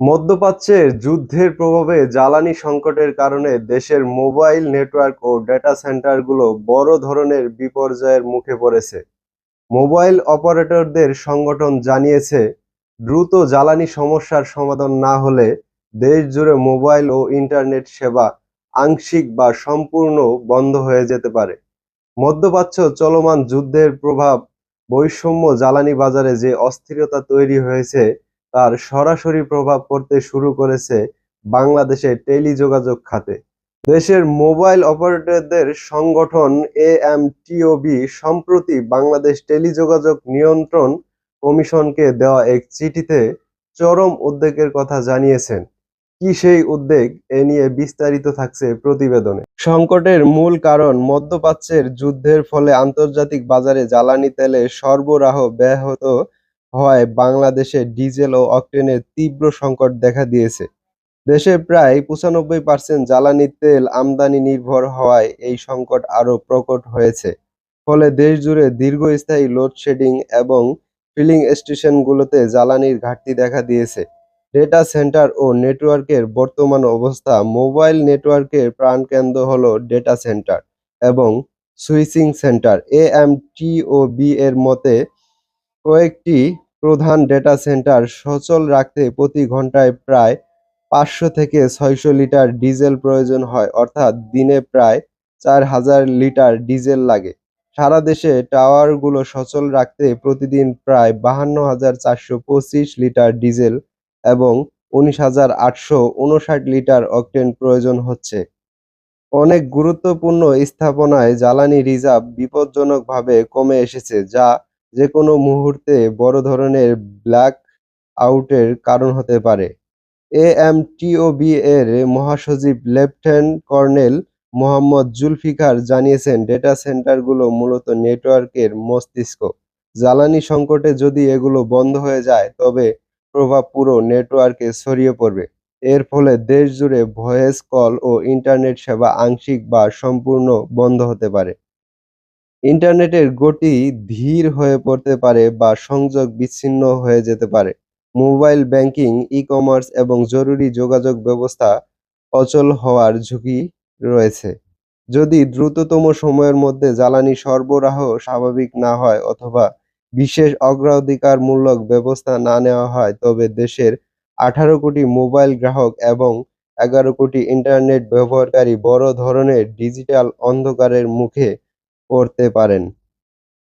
মধ্যপ্রাচ্যের যুদ্ধের প্রভাবে জ্বালানি সংকটের কারণে দেশের মোবাইল নেটওয়ার্ক ও ডেটা সেন্টারগুলো বড় ধরনের বিপর্যয়ের মুখে পড়েছে। মোবাইল অপারেটরদের সংগঠন জানিয়েছে, দ্রুত জ্বালানি সমস্যার সমাধান না হলে দেশ জুড়ে মোবাইল ও ইন্টারনেট সেবা আংশিক বা সম্পূর্ণ বন্ধ হয়ে যেতে পারে। মধ্যপ্রাচ্য চলমান যুদ্ধের প্রভাব বৈষম্য জ্বালানি বাজারে যে অস্থিরতা তৈরি হয়েছে তার সরাসরি প্রভাব পড়তে শুরু করেছে বাংলাদেশের টেলিযোগাযোগ খাতে। দেশের মোবাইল অপারেটরদের সংগঠন এএমটিওবি সম্প্রতি বাংলাদেশ টেলিযোগাযোগ নিয়ন্ত্রণ কমিশনকে দেওয়া এক চিঠিতে চরম উদ্বেগের কথা জানিয়েছেন। কি সেই উদ্বেগ, এ নিয়ে বিস্তারিত থাকছে প্রতিবেদনে। সংকটের মূল কারণ মধ্যপ্রাচ্যের যুদ্ধের ফলে আন্তর্জাতিক বাজারে জ্বালানি তেলের সরবরাহ ব্যাহত হওয়ায় বাংলাদেশে ডিজেল ও অকটেনের তীব্র সংকট দেখা দিয়েছে। দেশে প্রায় ৯৫% জ্বালানি তেল আমদানি নির্ভর হওয়ায় এই সংকট আরও প্রকট হয়েছে। ফলে দেশজুড়ে দীর্ঘস্থায়ী লোডশেডিং এবং ফিলিং স্টেশনগুলোতে জ্বালানির ঘাটতি দেখা দিয়েছে। ডেটা সেন্টার ও নেটওয়ার্কের বর্তমান অবস্থা। মোবাইল নেটওয়ার্কের প্রাণকেন্দ্র হলো ডেটা সেন্টার এবং সুইচিং সেন্টার। এএমটিওবি এর মতে কয়েকটি প্রধান ডেটা সেন্টার সচল রাখতে প্রতি ঘন্টায় প্রায় ৫০০ থেকে ৬০০ লিটার ডিজেল প্রয়োজন হয়, অর্থাৎ দিনে প্রায় ৪,০০০ লিটার ডিজেল লাগে। সারা দেশে টাওয়ারগুলো সচল রাখতে প্রতিদিন প্রায় ৫২,৪২৫ লিটার ডিজেল এবং ১৯,৮৫৯ লিটার অকটেন প্রয়োজন হচ্ছে। অনেক গুরুত্বপূর্ণ স্থাপনায় জ্বালানি রিজার্ভ বিপজ্জনকভাবে কমে এসেছে, যা যেকোনো মুহূর্তে বড় ধরনের ব্ল্যাক আউটের কারণ হতে পারে। এএমটিওবি এর মহাসচিব লেফটেন্যান্ট কর্নেল মোহাম্মদ জুলফিকার জানিয়েছেন, ডেটা সেন্টারগুলো মূলত নেটওয়ার্কের মস্তিষ্ক। জ্বালানি সংকটে যদি এগুলো বন্ধ হয়ে যায় তবে প্রভাব পুরো নেটওয়ার্কে ছড়িয়ে পড়বে। এর ফলে দেশজুড়ে ভয়েস কল ও ইন্টারনেট সেবা আংশিক বা সম্পূর্ণ বন্ধ হতে পারে। ইন্টারনেটের গতি ধীর হয়ে পড়তে পারে বা সংযোগ বিচ্ছিন্ন হয়ে যেতে পারে। মোবাইল ব্যাংকিং, ই-কমার্স এবং জরুরি যোগাযোগ ব্যবস্থা অচল হওয়ার ঝুঁকি রয়েছে। যদি দ্রুততম সময়ের মধ্যে জ্বালানি সরবরাহ স্বাভাবিক না হয় অথবা বিশেষ অগ্রাধিকারমূলক ব্যবস্থা না নেওয়া হয় তবে দেশের ১৮ কোটি মোবাইল গ্রাহক এবং ১১ কোটি ইন্টারনেট ব্যবহারকারী বড় ধরনের ডিজিটাল অন্ধকারের মুখে পড়তে পারেন।